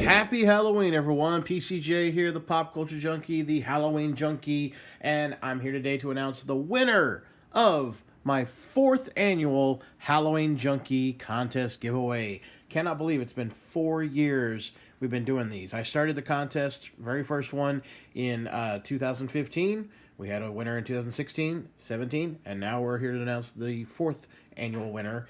Happy Halloween, everyone. PCJ here, the Pop Culture Junkie, the Halloween Junkie, and I'm here today to announce the winner of my 4th annual Halloween Junkie contest giveaway. Cannot believe it's been 4 years we've been doing these. I started the contest, very first one, in 2015. We had a winner in 2016, 17, and now we're here to announce the 4th annual winner.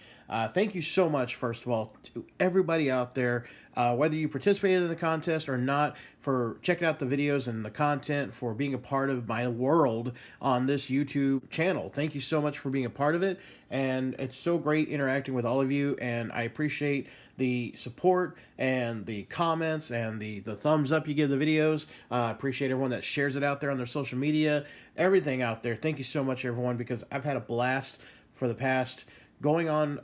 Thank you so much, first of all, to everybody out there, whether you participated in the contest or not, for checking out the videos and the content, for being a part of my world on this YouTube channel. Thank you so much for being a part of it, and it's so great interacting with all of you, and I appreciate the support and the comments and the thumbs up you give the videos. I appreciate everyone that shares it out there on their social media, everything out there. Thank you so much, everyone, because I've had a blast for the past, going on,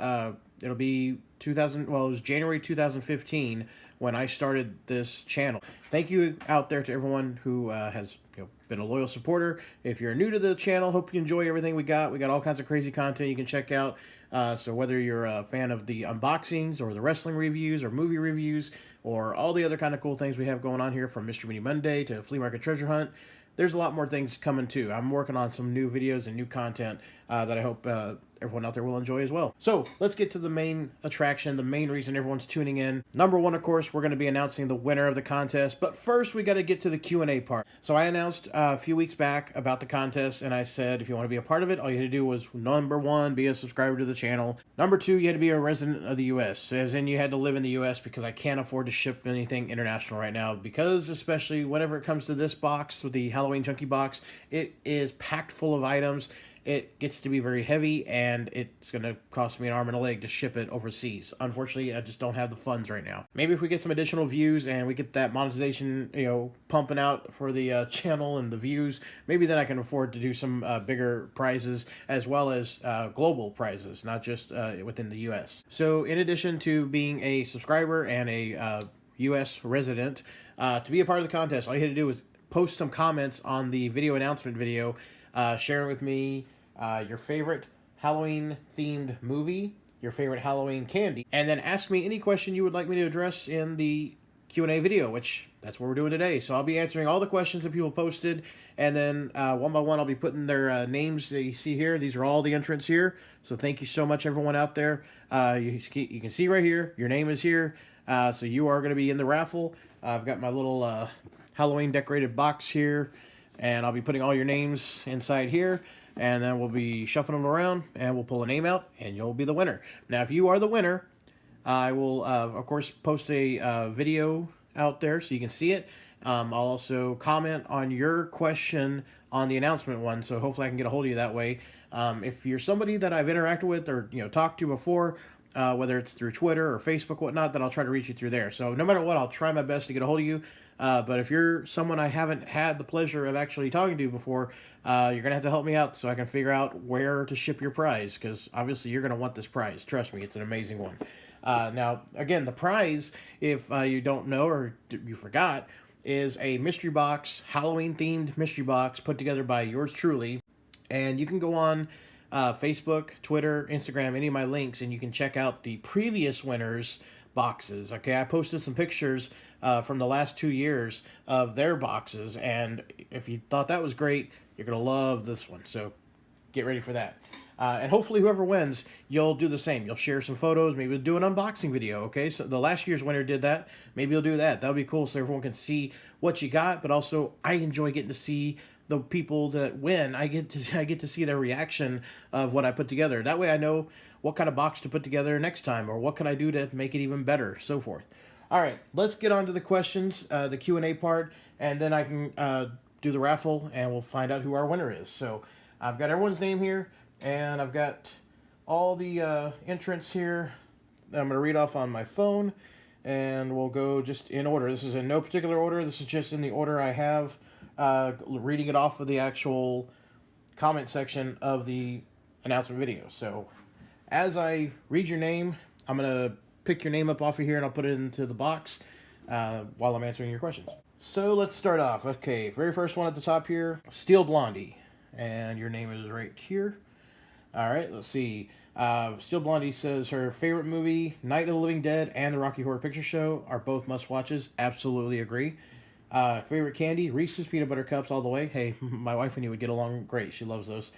it'll be it was January 2015 when I started this channel. Thank you out there to everyone who has been a loyal supporter. If you're new to the channel, hope you enjoy everything we got. We got all kinds of crazy content you can check out. So whether you're a fan of the unboxings or the wrestling reviews or movie reviews or all the other kind of cool things we have going on here, from Mystery Mini Monday to Flea Market Treasure Hunt, there's a lot more things coming too. I'm working on some new videos and new content that I hope everyone out there will enjoy as well. So let's get to the main attraction, the main reason everyone's tuning in. Number one, of course, we're going to be announcing the winner of the contest. But first, we got to get to the Q&A part. So I announced a few weeks back about the contest, and I said if you want to be a part of it, all you had to do was, number one, be a subscriber to the channel. Number two, you had to be a resident of the U.S., as in you had to live in the U.S., because I can't afford to ship anything international right now, because especially whenever it comes to this box, with the Halloween Junkie box, it is packed full of items. It gets to be very heavy, and it's going to cost me an arm and a leg to ship it overseas. Unfortunately, I just don't have the funds right now. Maybe if we get some additional views and we get that monetization, pumping out for the channel and the views, maybe then I can afford to do some bigger prizes, as well as global prizes, not just within the U.S. So in addition to being a subscriber and a U.S. resident, to be a part of the contest, all you had to do was post some comments on the video announcement video, sharing with me your favorite Halloween-themed movie, your favorite Halloween candy, and then ask me any question you would like me to address in the Q&A video, which that's what we're doing today. So I'll be answering all the questions that people posted, and then one by one I'll be putting their names that you see here. These are all the entrants here. So thank you so much, everyone out there. You can see right here, your name is here. So you are going to be in the raffle. I've got my little Halloween decorated box here, and I'll be putting all your names inside here, and then we'll be shuffling them around, and we'll pull a name out, and you'll be the winner. Now, if you are the winner, I will, of course, post a video out there so you can see it. I'll also comment on your question on the announcement one, so hopefully I can get a hold of you that way. If you're somebody that I've interacted with or talked to before, whether it's through Twitter or Facebook, whatnot, then I'll try to reach you through there. So no matter what, I'll try my best to get a hold of you. But if you're someone I haven't had the pleasure of actually talking to before, you're going to have to help me out so I can figure out where to ship your prize, because obviously you're going to want this prize. Trust me, it's an amazing one. Now, again, the prize, if you don't know or you forgot, is a mystery box, Halloween-themed mystery box put together by yours truly. And you can go on Facebook, Twitter, Instagram, any of my links, and you can check out the previous winners' boxes. Okay, I posted some pictures from the last 2 years of their boxes, and if you thought that was great, you're going to love this one. So get ready for that. And hopefully whoever wins, you'll do the same. You'll share some photos, maybe do an unboxing video, okay? So the last year's winner did that. Maybe you'll do that. That'll be cool so everyone can see what you got, but also I enjoy getting to see the people that win. I get to see their reaction of what I put together. That way I know what kind of box to put together next time, or what can I do to make it even better, so forth. All right, let's get on to the questions, the Q&A part, and then I can do the raffle, and we'll find out who our winner is. So I've got everyone's name here, and I've got all the entrants here that I'm going to read off on my phone, and we'll go just in order. This is in no particular order. This is just in the order I have, reading it off of the actual comment section of the announcement video. So as I read your name, I'm going to pick your name up off of here, and I'll put it into the box while I'm answering your questions. So let's start off. Okay, very first one at the top here, Steel Blondie. And your name is right here. All right, let's see. Still Blondie says her favorite movie, Night of the Living Dead and the Rocky Horror Picture Show, are both must-watches. Absolutely agree. Favorite candy, Reese's Peanut Butter Cups all the way. Hey, my wife and you would get along great. She loves those.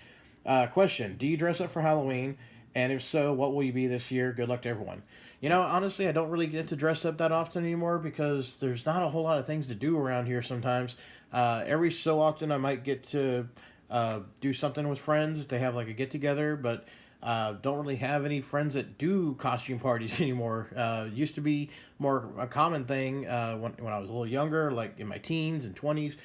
Question, do you dress up for Halloween? And if so, what will you be this year? Good luck to everyone. You know, honestly, I don't really get to dress up that often anymore because there's not a whole lot of things to do around here sometimes. Every so often I might get to do something with friends if they have like a get-together, but don't really have any friends that do costume parties anymore. Used to be more a common thing when I was a little younger, like in my teens and 20s.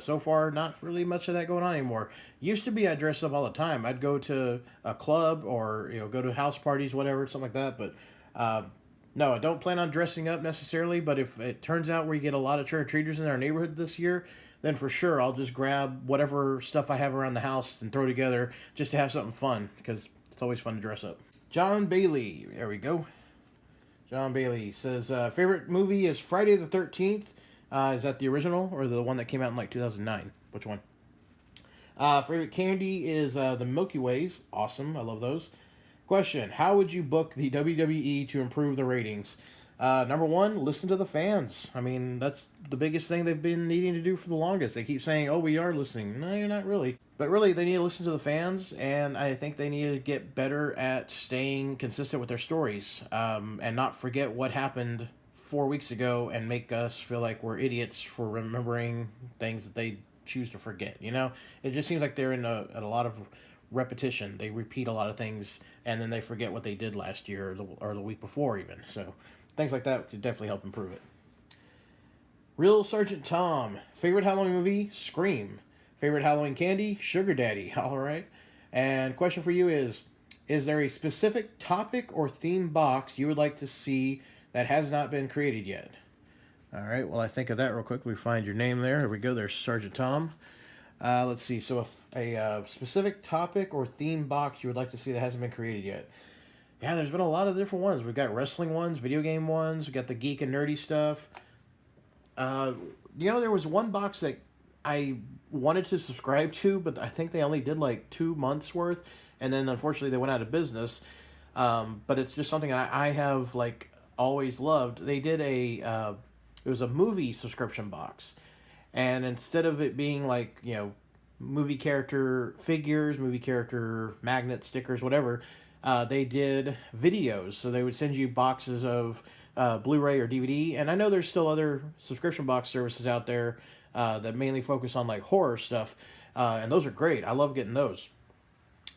So far, not really much of that going on anymore. Used to be I'd dress up all the time. I'd go to a club or go to house parties, whatever, something like that. But no, I don't plan on dressing up necessarily. But if it turns out we get a lot of trick-or-treaters in our neighborhood this year, then for sure I'll just grab whatever stuff I have around the house and throw together just to have something fun because it's always fun to dress up. John Bailey, there we go. John Bailey says favorite movie is Friday the 13th. Is that the original or the one that came out in like 2009? Which one? Favorite candy is the Milky Ways. Awesome. I love those. Question, how would you book the WWE to improve the ratings? Number one, listen to the fans. I mean, that's the biggest thing they've been needing to do for the longest. They keep saying, oh, we are listening. No, you're not really. But really, they need to listen to the fans, and I think they need to get better at staying consistent with their stories and not forget what happened 4 weeks ago and make us feel like we're idiots for remembering things that they choose to forget. It just seems like they're in a lot of repetition. They repeat a lot of things and then they forget what they did last year or the week before even. So things like that could definitely help improve it. Real Sergeant Tom, favorite Halloween movie, Scream. Favorite Halloween candy, Sugar Daddy. All right. And question for you is there a specific topic or theme box you would like to see that has not been created yet? All right, well, I think of that real quick. We find your name there. Here we go. There's Sergeant Tom. Let's see. So a specific topic or theme box you would like to see that hasn't been created yet. Yeah, there's been a lot of different ones. We've got wrestling ones, video game ones. We've got the geek and nerdy stuff. There was one box that I wanted to subscribe to, but I think they only did like 2 months worth. And then, unfortunately, they went out of business. But it's just something I have, like, always loved. They did it was a movie subscription box, and instead of it being like movie character figures, movie character magnets, stickers, whatever, they did videos. So they would send you boxes of Blu-ray or DVD, and I know there's still other subscription box services out there that mainly focus on like horror stuff, and those are great. I love getting those.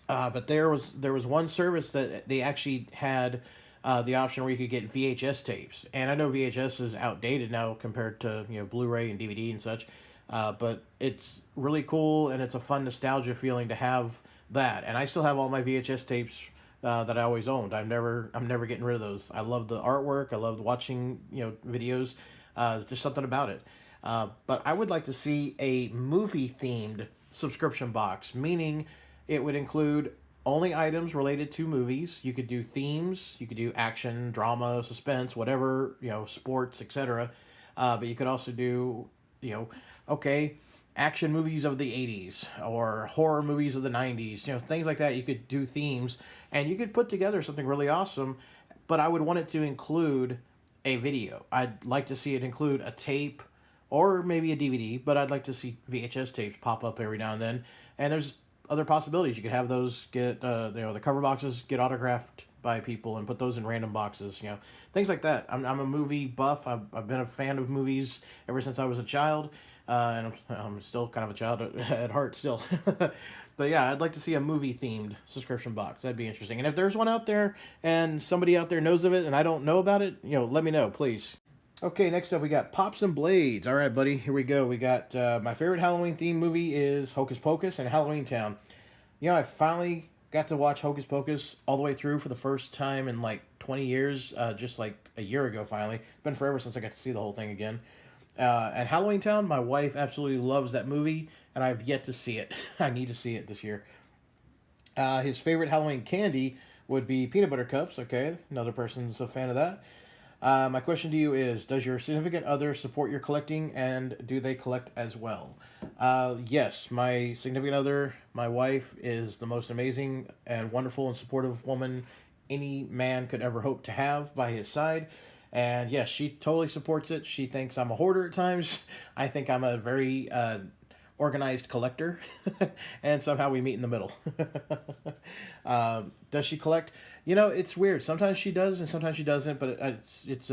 But there was one service that they actually had the option where you could get VHS tapes. And I know VHS is outdated now compared to Blu-ray and DVD and such. But it's really cool and it's a fun nostalgia feeling to have that. And I still have all my VHS tapes that I always owned. I'm never getting rid of those. I love the artwork. I love watching videos. Just something about it. But I would like to see a movie themed subscription box, meaning it would include only items related to movies. You could do themes, you could do action, drama, suspense, whatever, sports, etc. But you could also do, action movies of the 80s or horror movies of the 90s, things like that. You could do themes and you could put together something really awesome, but I would want it to include a video. I'd like to see it include a tape or maybe a DVD, but I'd like to see VHS tapes pop up every now and then. And there's other possibilities. You could have those get the cover boxes get autographed by people and put those in random boxes, things like that. I'm a movie buff. I've been a fan of movies ever since I was a child, and I'm still kind of a child at heart still. But yeah, I'd like to see a movie themed subscription box. That'd be interesting. And if there's one out there and somebody out there knows of it and I don't know about it, let me know, please. Okay, next up we got Pops and Blades. All right, buddy, here we go. We got my favorite Halloween themed movie is Hocus Pocus and Halloween Town. I finally got to watch Hocus Pocus all the way through for the first time in like 20 years, just like a year ago finally. It's been forever since I got to see the whole thing again. And Halloween Town, my wife absolutely loves that movie, and I've yet to see it. I need to see it this year. His favorite Halloween candy would be peanut butter cups. Okay, another person's a fan of that. My question to you is, does your significant other support your collecting, and do they collect as well? Yes, my significant other, my wife, is the most amazing and wonderful and supportive woman any man could ever hope to have by his side. And yes, she totally supports it. She thinks I'm a hoarder at times. I think I'm a very organized collector, and somehow we meet in the middle. Does she collect? You know, it's weird. Sometimes she does, and sometimes she doesn't. But it's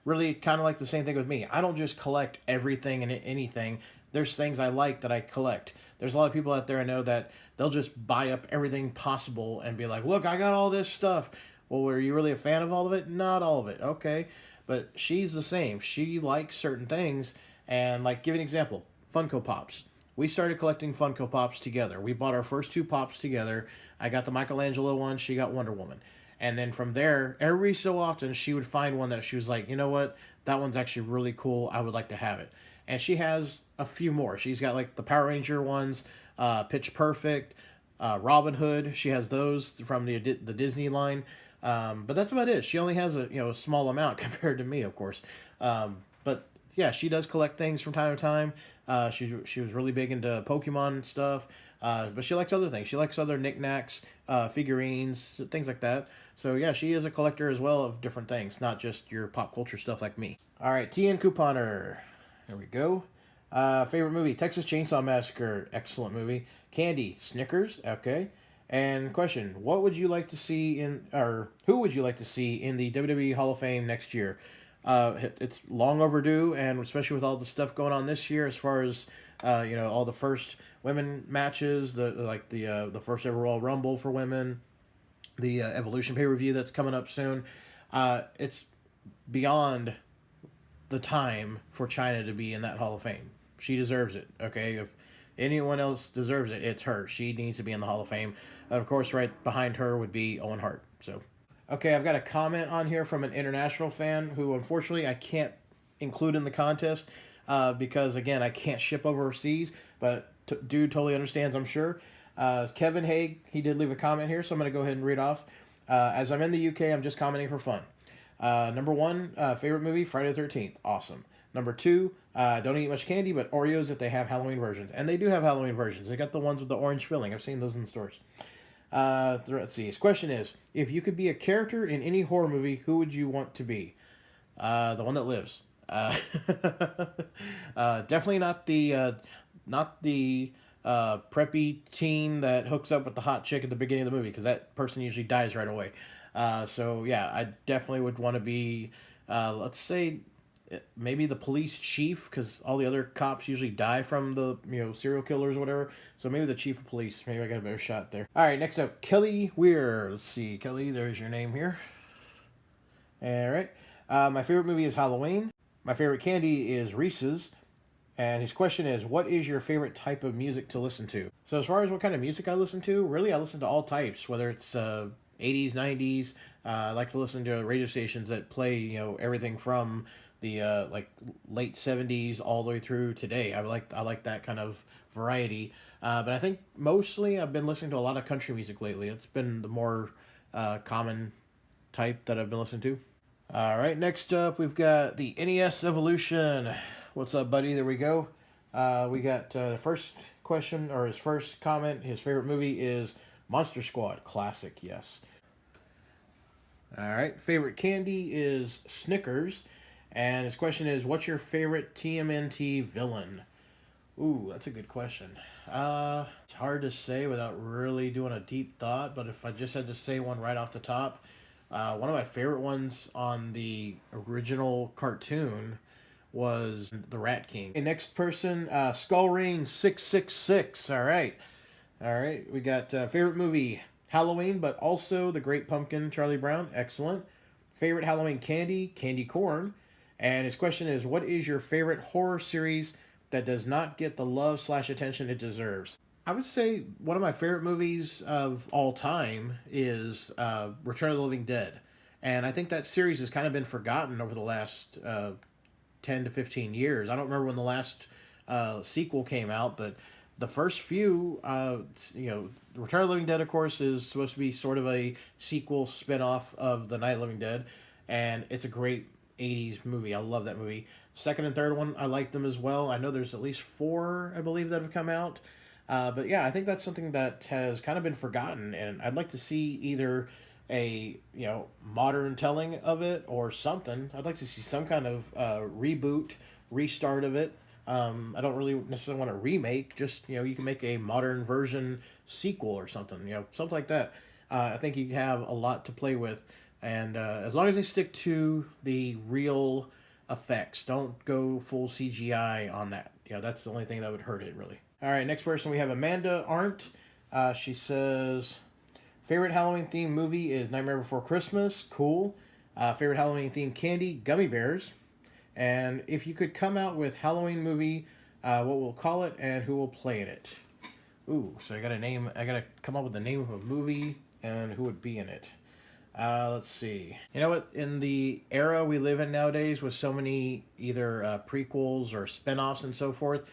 really kind of like the same thing with me. I don't just collect everything and anything. There's things I like that I collect. There's a lot of people out there I know that they'll just buy up everything possible and be like, "Look, I got all this stuff." Well, were you really a fan of all of it? Not all of it. Okay, but she's the same. She likes certain things, and like, give an example. Funko Pops. We started collecting Funko Pops together. We bought our first two Pops together. I got the Michelangelo one. She got Wonder Woman. And then from there, every so often, she would find one that she was like, you know what? That one's actually really cool. I would like to have it. And she has a few more. She's got like the Power Ranger ones, Pitch Perfect, Robin Hood. She has those from the Disney line. But that's about it. She only has a small amount compared to me, of course. But yeah, she does collect things from time to time. She was really big into Pokemon stuff, but she likes other things. She likes other knickknacks, figurines, things like that. So yeah, she is a collector as well of different things, not just your pop culture stuff like me. All right, TN Couponer. There we go. Favorite movie: Texas Chainsaw Massacre. Excellent movie. Candy: Snickers. Okay. And question: what would you like to see or who would you like to see in the WWE Hall of Fame next year? It's long overdue, and especially with all the stuff going on this year, as far as all the first women matches, the first ever Royal Rumble for women, the Evolution pay-per-view that's coming up soon. It's beyond the time for China to be in that Hall of Fame. She deserves it. Okay, if anyone else deserves it, it's her. She needs to be in the Hall of Fame. And of course, right behind her would be Owen Hart. So. Okay, I've got a comment on here from an international fan who, unfortunately, I can't include in the contest because, again, I can't ship overseas, but dude totally understands, I'm sure. Kevin Haig, he did leave a comment here, so I'm going to go ahead and read off. As I'm in the UK, I'm just commenting for fun. Number 1, favorite movie, Friday the 13th. Awesome. Number 2, don't eat much candy, but Oreos if they have Halloween versions. And they do have Halloween versions. They got the ones with the orange filling. I've seen those in the stores. Let's see. His question is, if you could be a character in any horror movie, who would you want to be? The one that lives. Definitely not the preppy teen that hooks up with the hot chick at the beginning of the movie, because that person usually dies right away. So yeah, I definitely would want to be, let's say, maybe the police chief, because all the other cops usually die from the serial killers or whatever. So maybe the chief of police. Maybe I got a better shot there. All right, next up, Kelly Weir. Let's see, Kelly. There's your name here. All right. My favorite movie is Halloween. My favorite candy is Reese's. And his question is, what is your favorite type of music to listen to? So as far as what kind of music I listen to, really I listen to all types, whether it's 80s, 90s. I like to listen to radio stations that play everything from the like late 70s all the way through today. I like that kind of variety. But I think mostly I've been listening to a lot of country music lately. It's been the more common type that I've been listening to. All right, next up we've got the NES Evolution. What's up, buddy? There we go. We got the first question, or his first comment. His favorite movie is Monster Squad. Classic, yes. All right, favorite candy is Snickers. And his question is, what's your favorite TMNT villain? Ooh, that's a good question. It's hard to say without really doing a deep thought, but if I just had to say one right off the top, one of my favorite ones on the original cartoon was the Rat King. Okay, next person, Skull Rain 666. All right. We got favorite movie, Halloween, but also The Great Pumpkin, Charlie Brown. Excellent. Favorite Halloween candy, candy corn. And his question is, what is your favorite horror series that does not get the love/attention it deserves? I would say one of my favorite movies of all time is Return of the Living Dead. And I think that series has kind of been forgotten over the last 10 to 15 years. I don't remember when the last sequel came out, but the first few, Return of the Living Dead, of course, is supposed to be sort of a sequel spin-off of The Night of the Living Dead. And it's a great '80s movie. I love that movie. Second and third one, I like them as well. I know there's at least 4, I believe, that have come out. But yeah, I think that's something that has kind of been forgotten, and I'd like to see either a modern telling of it or something. I'd like to see some kind of reboot, restart of it. I don't really necessarily want a remake. Just you can make a modern version sequel or something. Something like that. I think you have a lot to play with, and as long as they stick to the real effects, don't go full CGI on that. That's the only thing that would hurt it really. All right, next person we have Amanda Arndt. She says, favorite Halloween themed movie is Nightmare Before Christmas. Cool. Favorite Halloween themed candy, gummy bears. And if you could come out with Halloween movie, what we'll call it and who will play in it. Ooh, so I gotta come up with the name of a movie and who would be in it. Let's see. You know what? In the era we live in nowadays with so many either prequels or spin-offs and so forth,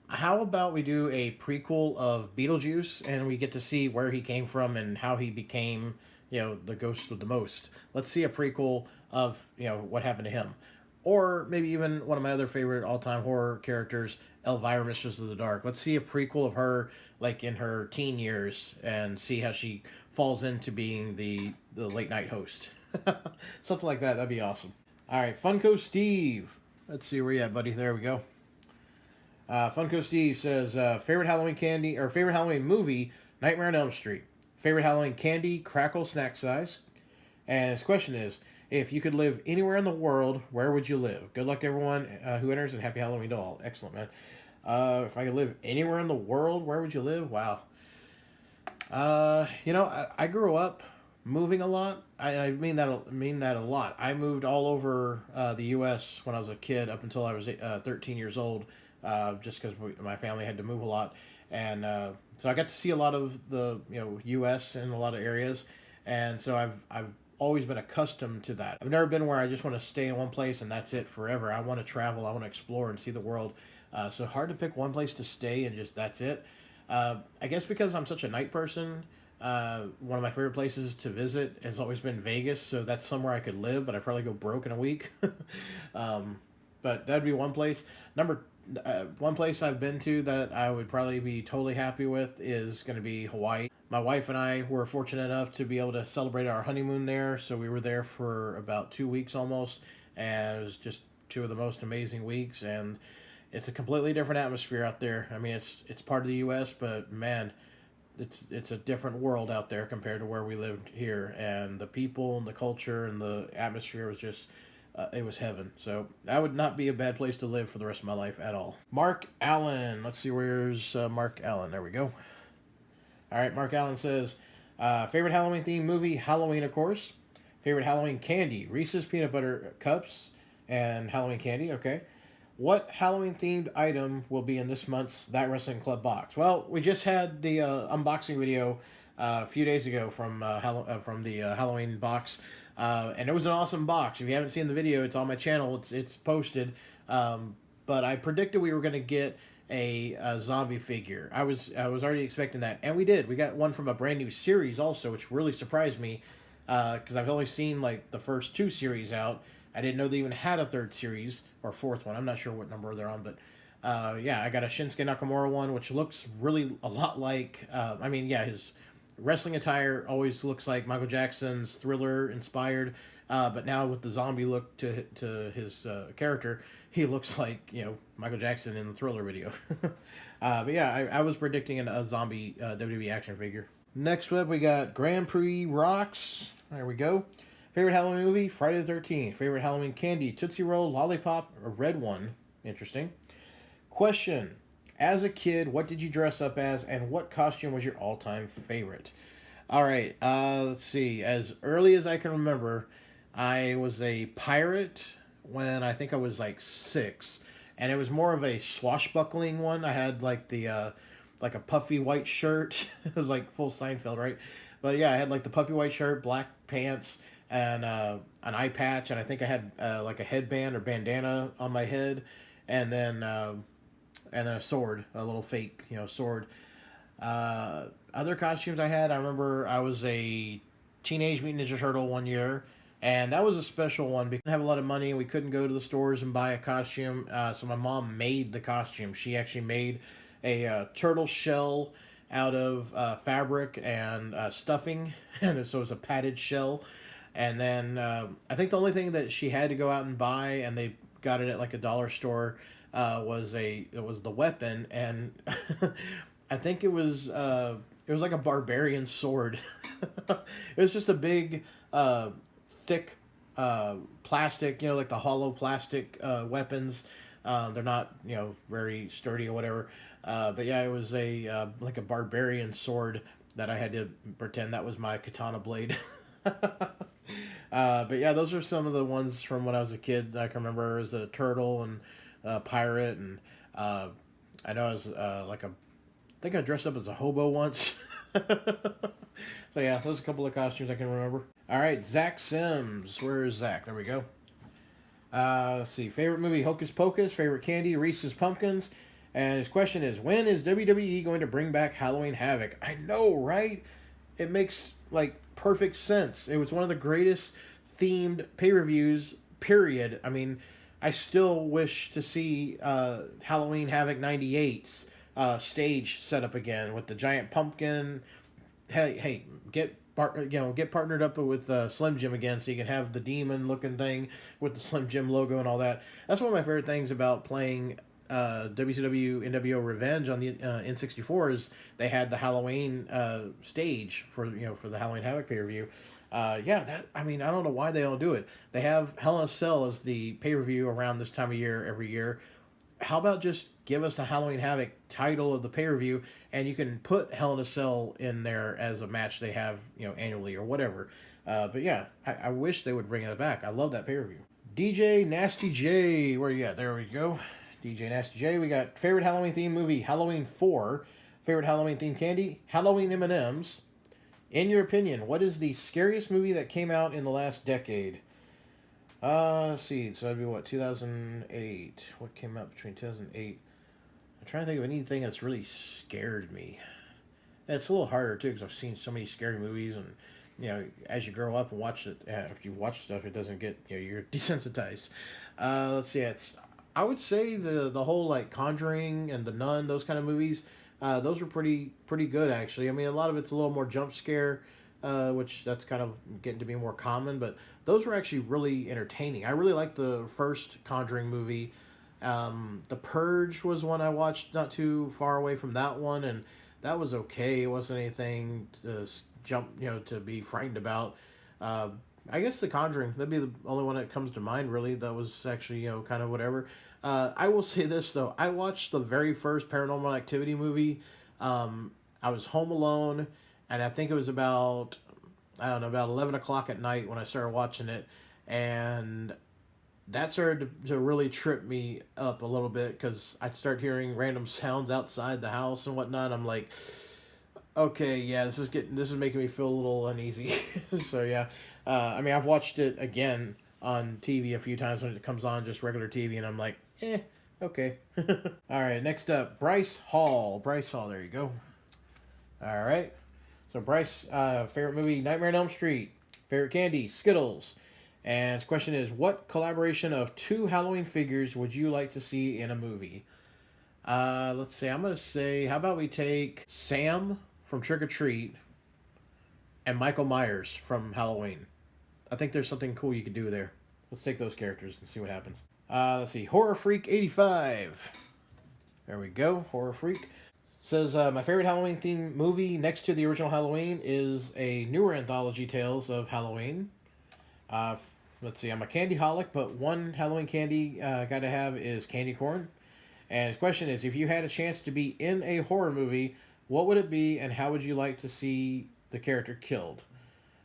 how about we do a prequel of Beetlejuice and we get to see where he came from and how he became, the ghost with the most. Let's see a prequel of, what happened to him. Or maybe even one of my other favorite all-time horror characters, Elvira, Mistress of the Dark. Let's see a prequel of her, like in her teen years, and see how she falls into being the late-night host. Something like that. That'd be awesome. All right, Funko Steve. Let's see where you at, buddy. There we go. Funko Steve says, favorite Halloween candy, or favorite Halloween movie, Nightmare on Elm Street. Favorite Halloween candy, Crackle Snack Size. And his question is, if you could live anywhere in the world, where would you live? Good luck, everyone who enters, and happy Halloween to all. Excellent, man. If I could live anywhere in the world, where would you live? Wow. I grew up moving a lot. I mean that a lot. I moved all over the U.S. when I was a kid up until I was 13 years old, just because my family had to move a lot. And so I got to see a lot of the U.S. in a lot of areas. And so I've always been accustomed to that. I've never been where I just want to stay in one place and that's it forever. I want to travel. I want to explore and see the world. So hard to pick one place to stay and just that's it. I guess because I'm such a night person, one of my favorite places to visit has always been Vegas. So that's somewhere I could live, but I'd probably go broke in a week. But that'd be one place. One place I've been to that I would probably be totally happy with is going to be Hawaii. My wife and I were fortunate enough to be able to celebrate our honeymoon there, so we were there for about 2 weeks almost, and it was just 2 of the most amazing weeks, and it's a completely different atmosphere out there. I mean, it's part of the U.S., but man, it's a different world out there compared to where we lived here, and the people and the culture and the atmosphere was just... it was heaven. So that would not be a bad place to live for the rest of my life at all. Mark Allen. Let's see, where's Mark Allen? There we go. All right, Mark Allen says, favorite Halloween themed movie, Halloween, of course. Favorite Halloween candy, Reese's Peanut Butter Cups and Halloween candy, okay. What Halloween themed item will be in this month's That Wrestling Club box? Well, we just had the unboxing video a few days ago from the Halloween box. And it was an awesome box. If you haven't seen the video, it's on my channel. It's posted. But I predicted we were going to get a zombie figure. I was already expecting that, and we did. We got one from a brand new series also, which really surprised me because I've only seen like the first 2 series out. I didn't know they even had a 3rd series or 4th one. I'm not sure what number they're on, but yeah, I got a Shinsuke Nakamura one, which looks really a lot like. His wrestling attire always looks like Michael Jackson's Thriller inspired, but now with the zombie look to his character, he looks like Michael Jackson in the Thriller video. But yeah, I was predicting a zombie WWE action figure. Next up, we got Grand Prix Rocks. There we go. Favorite Halloween movie, Friday the 13th. Favorite Halloween candy, Tootsie Roll, Lollipop, a red one. Interesting. Question. As a kid, what did you dress up as, and what costume was your all-time favorite? All right, let's see. As early as I can remember, I was a pirate when I think I was like 6, and it was more of a swashbuckling one. I had like the like a puffy white shirt. It was like full Seinfeld, right? But yeah, I had like the puffy white shirt, black pants, and an eye patch, and I think I had like a headband or bandana on my head, and then a sword, a little fake, sword. Other costumes I had, I remember I was a Teenage Mutant Ninja Turtle one year. And that was a special one because we didn't have a lot of money. We couldn't go to the stores and buy a costume. So my mom made the costume. She actually made a turtle shell out of fabric and stuffing. And so it was a padded shell. And then I think the only thing that she had to go out and buy, and they got it at like a dollar store, was the weapon. And I think it was like a barbarian sword. It was just a big thick plastic, like the hollow plastic weapons. They're not, very sturdy or whatever. But yeah, it was like a barbarian sword that I had to pretend that was my katana blade. But yeah, those are some of the ones from when I was a kid that I can remember as a turtle and pirate. And I know I was I think I dressed up as a hobo once. So yeah, those are a couple of costumes I can remember. All right, Zach Sims. Where is Zach? There we go. Let's see. Favorite movie, Hocus Pocus. Favorite candy, Reese's Pumpkins. And his question is, when is WWE going to bring back Halloween Havoc? I know, right? It makes, perfect sense. It was one of the greatest themed pay-per-views, period. I mean, I still wish to see Halloween Havoc 98's stage set up again with the giant pumpkin. Hey, get partnered up with Slim Jim again, so you can have the demon looking thing with the Slim Jim logo and all that. That's one of my favorite things about playing WCW NWO Revenge on the N64 is they had the Halloween stage for the Halloween Havoc pay per view. I don't know why they don't do it. They have Hell in a Cell as the pay per view around this time of year every year. How about just give us the Halloween Havoc title of the pay per view, and you can put Hell in a Cell in there as a match they have annually or whatever. But yeah, I wish they would bring it back. I love that pay per view. DJ Nasty J, where you at? There we go. DJ Nasty J. We got favorite Halloween themed movie, Halloween 4. Favorite Halloween themed candy, Halloween M&Ms. In your opinion, what is the scariest movie that came out in the last decade? Let's see. So that'd be what, 2008. What came out between 2008? I'm trying to think of anything that's really scared me. And it's a little harder too because I've seen so many scary movies, and as you grow up and watch it, if you watch stuff, it doesn't get you're desensitized. Let's see. I would say the whole Conjuring and The Nun, those kind of movies, those were pretty good actually. I mean, a lot of it's a little more jump scare, which that's kind of getting to be more common, but those were actually really entertaining. I really liked the first Conjuring movie. The Purge was one I watched not too far away from that one, and that was okay. It wasn't anything to to be frightened about. I guess The Conjuring, that'd be the only one that comes to mind, really. That was actually, kind of whatever. I will say this, though. I watched the very first Paranormal Activity movie. I was home alone, and I think it was about 11 o'clock at night when I started watching it. And that started to really trip me up a little bit because I'd start hearing random sounds outside the house and whatnot. I'm like, okay, yeah, this is making me feel a little uneasy. So yeah, I've watched it again on TV a few times when it comes on just regular TV, and I'm like, okay. All right, next up, Bryce Hall. Bryce Hall, there you go. All right, so Bryce, favorite movie, Nightmare on Elm Street. Favorite candy, Skittles. And his question is, what collaboration of 2 Halloween figures would you like to see in a movie? Let's see. I'm going to say, how about we take Sam from Trick or Treat and Michael Myers from Halloween. I think there's something cool you could do there. Let's take those characters and see what happens. Let's see. Horror Freak 85. There we go. Horror Freak. Says, my favorite Halloween themed movie next to the original Halloween is a newer anthology tales of Halloween. Let's see, I'm a candy holic, but one Halloween candy gotta have is candy corn. And his question is, if you had a chance to be in a horror movie, what would it be, and how would you like to see the character killed?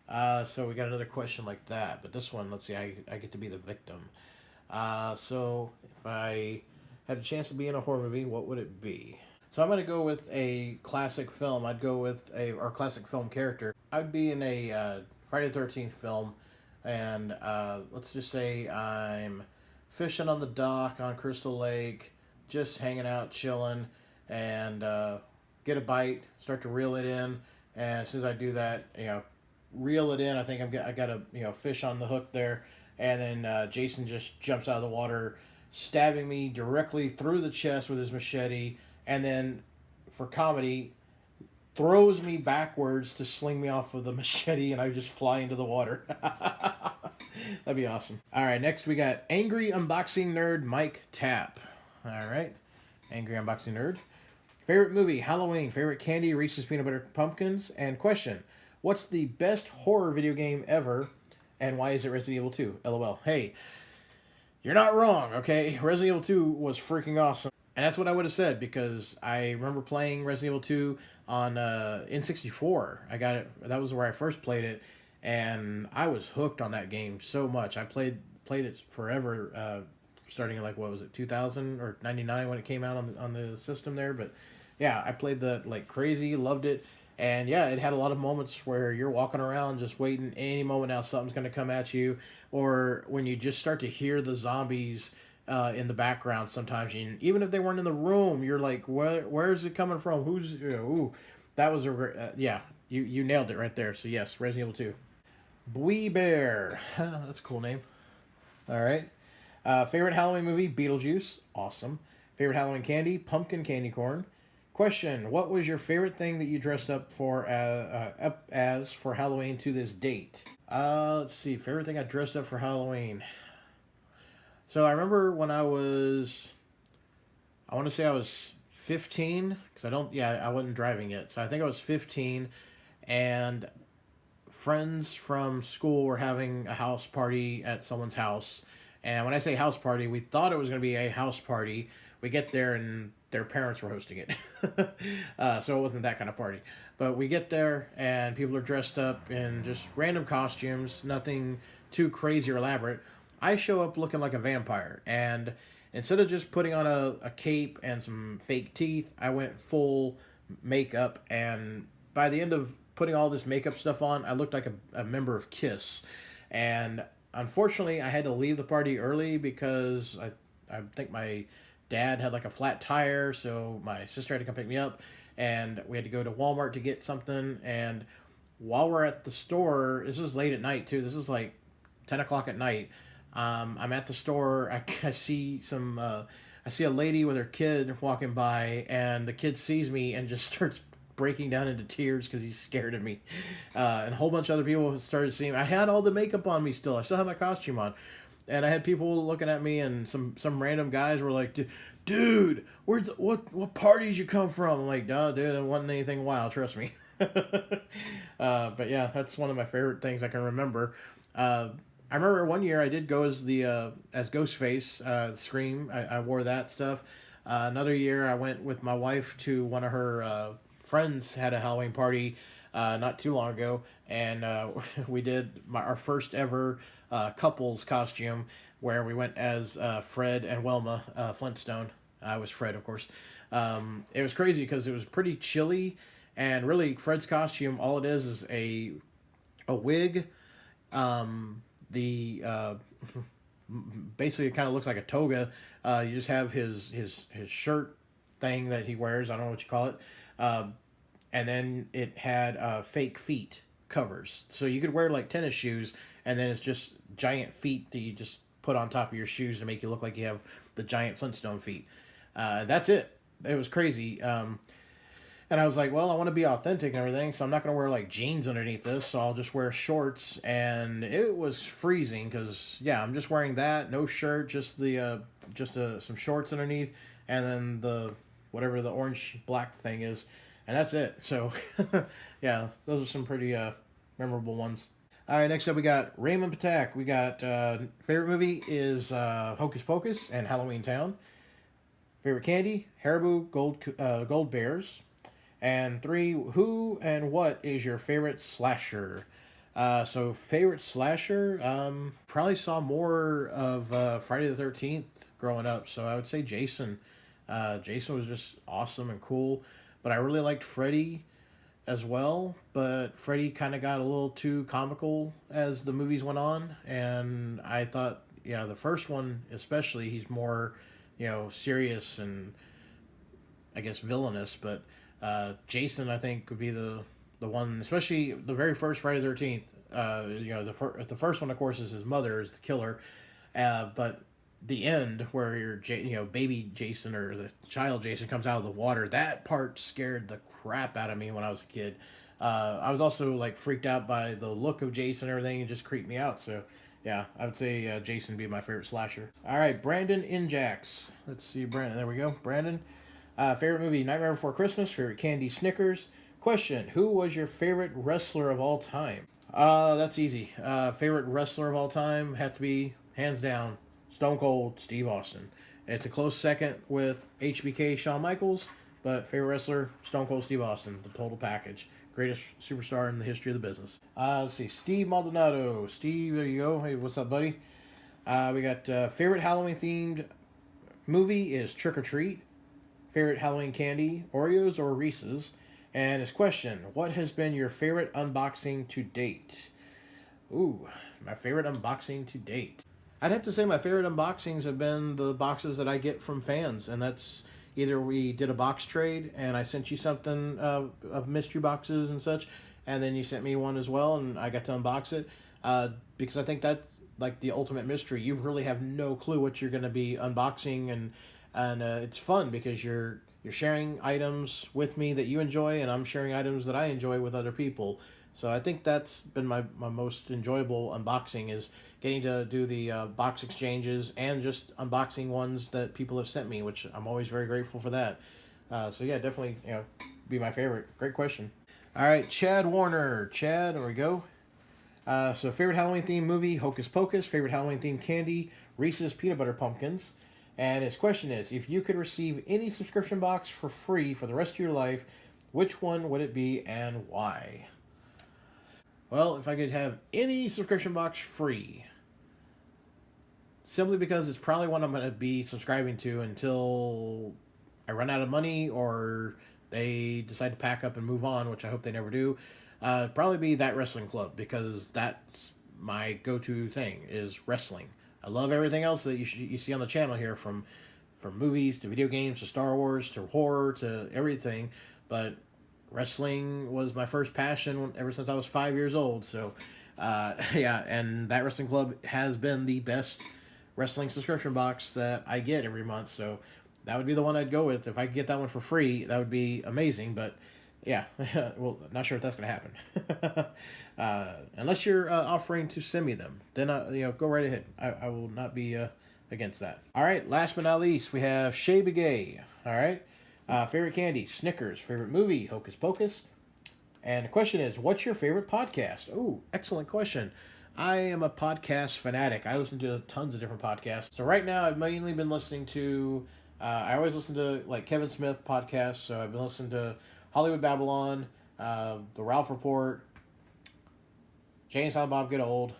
So we got another question like that, but this one, let's see, I get to be the victim. So if I had a chance to be in a horror movie, what would it be? So I'm going to go with a classic film. I'd go with our classic film character. I'd be in a Friday the 13th film. And let's just say I'm fishing on the dock on Crystal Lake, just hanging out, chilling, and get a bite, start to reel it in. And as soon as I do that, reel it in. I think I got a fish on the hook there, and then Jason just jumps out of the water, stabbing me directly through the chest with his machete, and then for comedy throws me backwards to sling me off of the machete, and I just fly into the water. That'd be awesome. All right, next we got Angry Unboxing Nerd Mike Tapp. All right, Angry Unboxing Nerd. Favorite movie, Halloween. Favorite candy, Reese's Peanut Butter Pumpkins. And question, what's the best horror video game ever, and why is it Resident Evil 2? LOL. Hey, you're not wrong, okay? Resident Evil 2 was freaking awesome. And that's what I would have said, because I remember playing Resident Evil 2 on N64. I got it. That was where I first played it, and I was hooked on that game so much. I played it forever, starting in like, what was it, 2000 or 99 when it came out on the system there. But yeah, I played that like crazy, loved it. And yeah, it had a lot of moments where you're walking around just waiting any moment now something's going to come at you, or when you just start to hear the zombies in the background sometimes, even if they weren't in the room, you're like, where is it coming from? Who's, ooh, that was yeah, you nailed it right there. So yes, Resident Evil 2. Bwee Bear, that's a cool name. All right. Favorite Halloween movie, Beetlejuice, awesome. Favorite Halloween candy, pumpkin candy corn. Question, what was your favorite thing that you dressed up for as for Halloween to this date? Let's see, favorite thing I dressed up for Halloween. So I remember when I want to say I was 15, because I wasn't driving yet. So I think I was 15, and friends from school were having a house party at someone's house. And when I say house party, we thought it was going to be a house party. We get there and their parents were hosting it. So it wasn't that kind of party. But we get there and people are dressed up in just random costumes, nothing too crazy or elaborate. I show up looking like a vampire, and instead of just putting on a cape and some fake teeth, I went full makeup, and by the end of putting all this makeup stuff on, I looked like a member of KISS. And unfortunately, I had to leave the party early because I think my dad had like a flat tire, so my sister had to come pick me up, and we had to go to Walmart to get something. And while we're at the store, this is late at night too, this is like 10 o'clock at night, I'm at the store, I see I see a lady with her kid walking by, and the kid sees me and just starts breaking down into tears because he's scared of me. And a whole bunch of other people started seeing me. I had all the makeup on me still. I still have my costume on. And I had people looking at me, and some random guys were like, dude, what parties you come from? I'm like, dude, it wasn't anything wild, trust me. But yeah, that's one of my favorite things I can remember. I remember one year I did go as as Ghostface, Scream. I wore that stuff. Another year I went with my wife to one of her friends had a Halloween party not too long ago, and we did our first ever couples costume where we went as Fred and Wilma Flintstone. I was Fred, of course. It was crazy because it was pretty chilly, and really Fred's costume, all it is a wig. Basically it kind of looks like a toga. You just have his shirt thing that he wears. I don't know what you call it. And then it had fake feet covers, so you could wear like tennis shoes, and then it's just giant feet that you just put on top of your shoes to make you look like you have the giant Flintstone feet. That's it. It was crazy. And I was like, well, I want to be authentic and everything, so I'm not going to wear like jeans underneath this, so I'll just wear shorts. And it was freezing because, yeah, I'm just wearing that, no shirt, just some shorts underneath, and then whatever the orange black thing is, and that's it. So, yeah, those are some pretty memorable ones. All right, next up we got Raymond Patak. We got favorite movie is Hocus Pocus and Halloween Town. Favorite candy, Haribo Gold Bears. And 3, who and what is your favorite slasher? So favorite slasher, probably saw more of Friday the 13th growing up, so I would say Jason. Jason was just awesome and cool, but I really liked Freddy as well, but Freddy kind of got a little too comical as the movies went on, and I thought, yeah, the first one especially, he's more, serious and I guess villainous, but Jason, I think, would be the the one, especially the very first Friday the 13th. You know, the first one, of course, is his mother is the killer, but the end where baby Jason or the child Jason comes out of the water, that part scared the crap out of me when I was a kid. I was also like freaked out by the look of Jason and everything. It just creeped me out. So yeah, I would say Jason would be my favorite slasher. All right, Brandon Injax. Let's see, Brandon. There we go, Brandon. Favorite movie: Nightmare Before Christmas. Favorite candy: Snickers. Question: Who was your favorite wrestler of all time? That's easy. Favorite wrestler of all time had to be, hands down, Stone Cold Steve Austin. It's a close second with HBK Shawn Michaels, but favorite wrestler, Stone Cold Steve Austin, the total package. Greatest superstar in the history of the business. Let's see, Steve Maldonado. Steve, there you go. Hey, what's up, buddy? We got favorite Halloween-themed movie is Trick or Treat. Favorite Halloween candy, Oreos or Reese's. And his question, what has been your favorite unboxing to date? Ooh, my favorite unboxing to date. I'd have to say my favorite unboxings have been the boxes that I get from fans. And that's either we did a box trade and I sent you something of mystery boxes and such. And then you sent me one as well and I got to unbox it. Because I think that's like the ultimate mystery. You really have no clue what you're going to be unboxing. And it's fun because you're sharing items with me that you enjoy, and I'm sharing items that I enjoy with other people. So I think that's been my most enjoyable unboxing, is getting to do the box exchanges and just unboxing ones that people have sent me, which I'm always very grateful for that. So yeah, definitely, be my favorite. Great question. All right, Chad Warner. Chad, there we go. So favorite Halloween themed movie, Hocus Pocus. Favorite Halloween themed candy, Reese's Peanut Butter Pumpkins. And his question is, if you could receive any subscription box for free for the rest of your life, which one would it be and why? Well, if I could have any subscription box free, simply because it's probably one I'm going to be subscribing to until I run out of money or they decide to pack up and move on, which I hope they never do, probably be That Wrestling Club, because that's my go-to thing, is wrestling. I love everything else that you see on the channel here, from movies to video games to Star Wars to horror to everything, but wrestling was my first passion ever since I was 5 years old. So, yeah, and That Wrestling Club has been the best wrestling subscription box that I get every month. So that would be the one I'd go with. If I could get that one for free, that would be amazing. But yeah, well, not sure if that's going to happen. Unless you're offering to send me them, then go right ahead. I will not be against that. All right, last but not least, we have Shay Begay. All right, favorite candy, Snickers. Favorite movie, Hocus Pocus. And the question is, what's your favorite podcast? Oh, excellent question. I am a podcast fanatic. I listen to tons of different podcasts. So right now, I've mainly been listening to. I always listen to like Kevin Smith podcasts. So I've been listening to Hollywood Babylon, the Ralph Report, Jay and Silent Bob Get Old,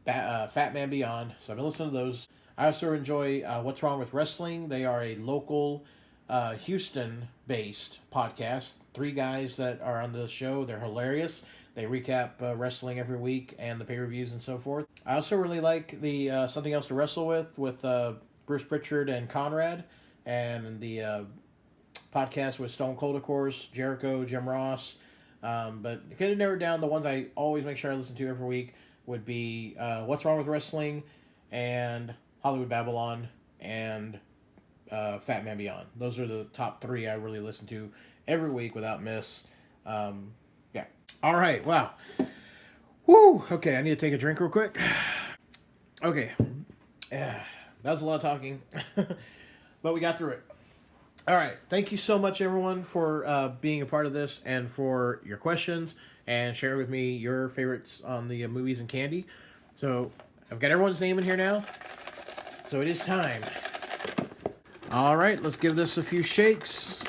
Fat Man Beyond. So I've been listening to those. I also enjoy What's Wrong with Wrestling. They are a local Houston-based podcast. 3 guys that are on the show. They're hilarious. They recap wrestling every week and the pay-per-views and so forth. I also really like the Something Else to Wrestle with Bruce Pritchard and Conrad, and the podcast with Stone Cold, of course, Jericho, Jim Ross. But if you had to narrow it down, the ones I always make sure I listen to every week would be What's Wrong with Wrestling and Hollywood Babylon and Fat Man Beyond. Those are the top 3 I really listen to every week without miss. Yeah. All right. Wow. Woo. Okay, I need to take a drink real quick. Okay. Yeah, that was a lot of talking, but we got through it. All right. Thank you so much, everyone, for being a part of this and for your questions and sharing with me your favorites on the movies and candy. So I've got everyone's name in here now. So it is time. All right. Let's give this a few shakes.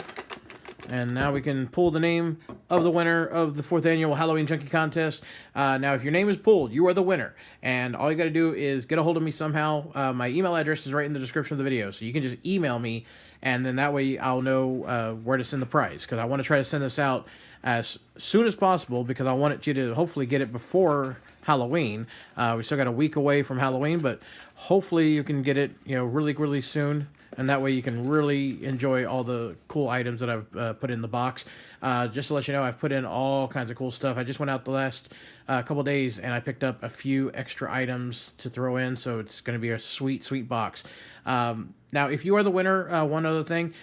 And now we can pull the name of the winner of the 4th annual Halloween Junkie contest. Now, if your name is pulled, you are the winner. And all you got to do is get a hold of me somehow. My email address is right in the description of the video. So you can just email me. And then that way I'll know where to send the prize. Because I want to try to send this out as soon as possible. Because I want you to hopefully get it before Halloween. We still got a week away from Halloween. But hopefully you can get it really, really soon. and that way you can really enjoy all the cool items that I've put in the box. Just to let you know, I've put in all kinds of cool stuff. I just went out the last couple days and I picked up a few extra items to throw in, so it's going to be a sweet, sweet box. Now, if you are the winner, one other thing,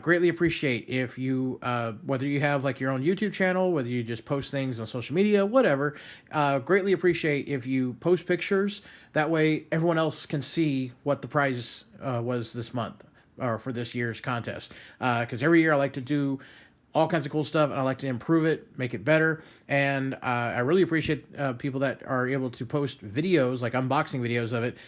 greatly appreciate if you, whether you have like your own YouTube channel, whether you just post things on social media, whatever, greatly appreciate if you post pictures. That way everyone else can see what the prize was this month or for this year's contest. Because every year I like to do all kinds of cool stuff, and I like to improve it, make it better. And I really appreciate people that are able to post videos, like unboxing videos of it,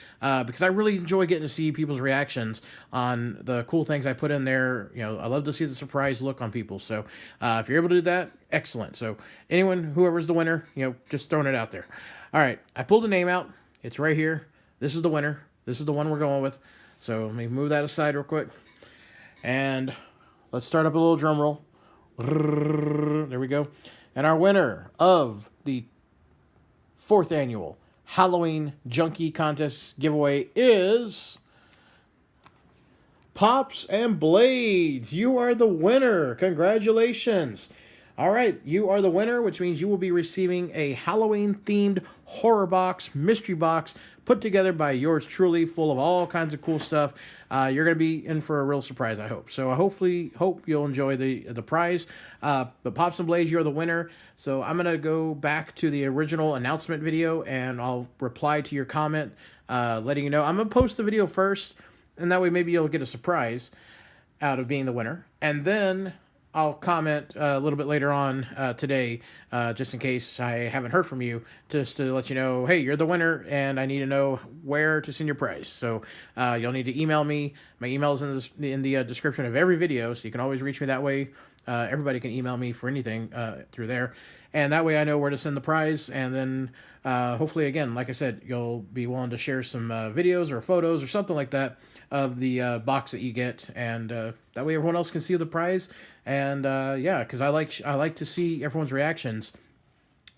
because I really enjoy getting to see people's reactions on the cool things I put in there. You know, I love to see the surprise look on people. So if you're able to do that, excellent. So anyone, whoever's the winner, you know, just throwing it out there. All right, I pulled the name out. It's right here. This is the winner. This is the one we're going with. So let me move that aside real quick. And let's start up a little drum roll. There we go. And our winner of the 4th annual Halloween Junkie Contest giveaway is Pops and Blades. You are the winner. Congratulations. All right, you are the winner, which means you will be receiving a Halloween-themed horror box, mystery box, put together by yours truly, full of all kinds of cool stuff. You're going to be in for a real surprise, I hope. So I hope you'll enjoy the prize. But Pops and Blades, you're the winner. So I'm going to go back to the original announcement video, and I'll reply to your comment, letting you know. I'm going to post the video first, and that way maybe you'll get a surprise out of being the winner. And then I'll comment a little bit later on today, just in case I haven't heard from you, just to let you know, hey, you're the winner, and I need to know where to send your prize. So you'll need to email me. My email is in the description of every video, so you can always reach me that way. Everybody can email me for anything through there, and that way I know where to send the prize. And then hopefully, again, like I said, you'll be willing to share some videos or photos or something like that of the box that you get, and that way everyone else can see the prize. And yeah, because I like to see everyone's reactions.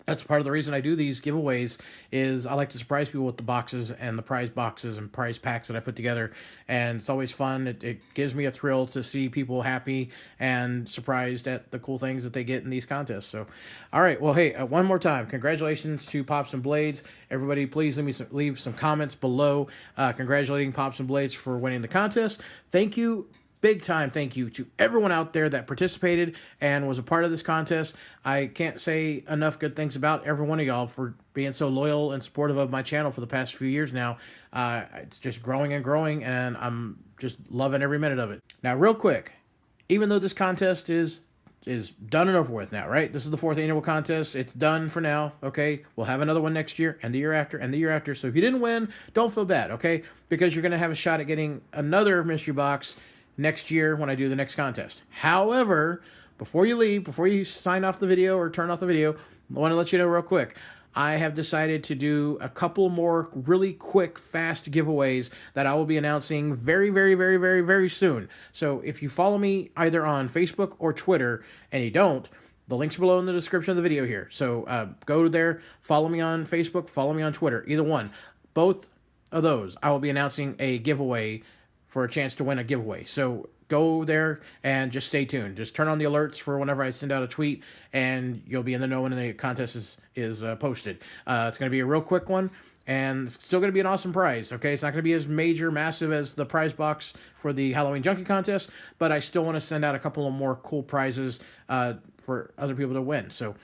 That's part of the reason I do these giveaways, is I like to surprise people with the boxes and the prize boxes and prize packs that I put together. And it's always fun. It gives me a thrill to see people happy and surprised at the cool things that they get in these contests. So, all right. Well, hey, one more time, congratulations to Pops and Blades. Everybody, please leave some comments below congratulating Pops and Blades for winning the contest. Thank you. Big time thank you to everyone out there that participated and was a part of this contest. I can't say enough good things about every one of y'all for being so loyal and supportive of my channel for the past few years now. It's just growing and growing, and I'm just loving every minute of it. Now, real quick, even though this contest is done and over with now, right? This is the 4th annual contest. It's done for now, okay? We'll have another one next year, and the year after, and the year after. So if you didn't win, don't feel bad, okay? Because you're going to have a shot at getting another mystery box next year when I do the next contest. However, before you leave, before you sign off the video or turn off the video, I want to let you know real quick, I have decided to do a couple more really quick, fast giveaways that I will be announcing very, very, very, very, very soon. So if you follow me either on Facebook or Twitter, and you don't, the links are below in the description of the video here. So go there, follow me on Facebook, follow me on Twitter, either one. Both of those, I will be announcing a giveaway for a chance to win a giveaway. So go there and just stay tuned. Just turn on the alerts for whenever I send out a tweet, and you'll be in the know when the contest is posted. It's going to be a real quick one, and it's still going to be an awesome prize, okay? It's not going to be as massive as the prize box for the Halloween Junkie contest, but I still want to send out a couple of more cool prizes for other people to win. So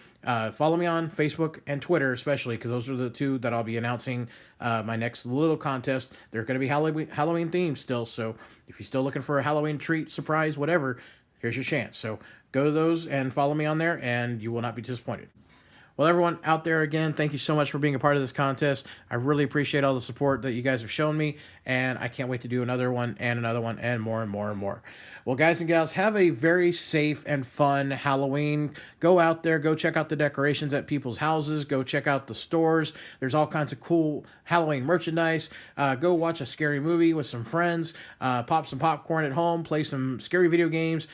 follow me on Facebook and Twitter, especially, because those are the two that I'll be announcing my next little contest. They're going to be Halloween themed still, so if you're still looking for a Halloween treat, surprise, whatever, here's your chance. So go to those and follow me on there, and you will not be disappointed. Well, everyone out there, again, thank you so much for being a part of this contest. I really appreciate all the support that you guys have shown me, and I can't wait to do another one and more and more and more. Well, guys and gals, have a very safe and fun Halloween. Go out there, go check out the decorations at people's houses, go check out the stores. There's all kinds of cool Halloween merchandise. Go watch a scary movie with some friends, pop some popcorn at home, play some scary video games.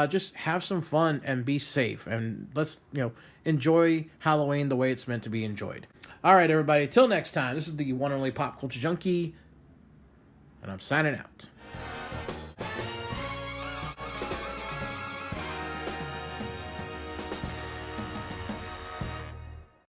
Just have some fun and be safe, and let's, enjoy Halloween the way it's meant to be enjoyed. All right, everybody, till next time, this is the one and only Pop Culture Junkie, and I'm signing out.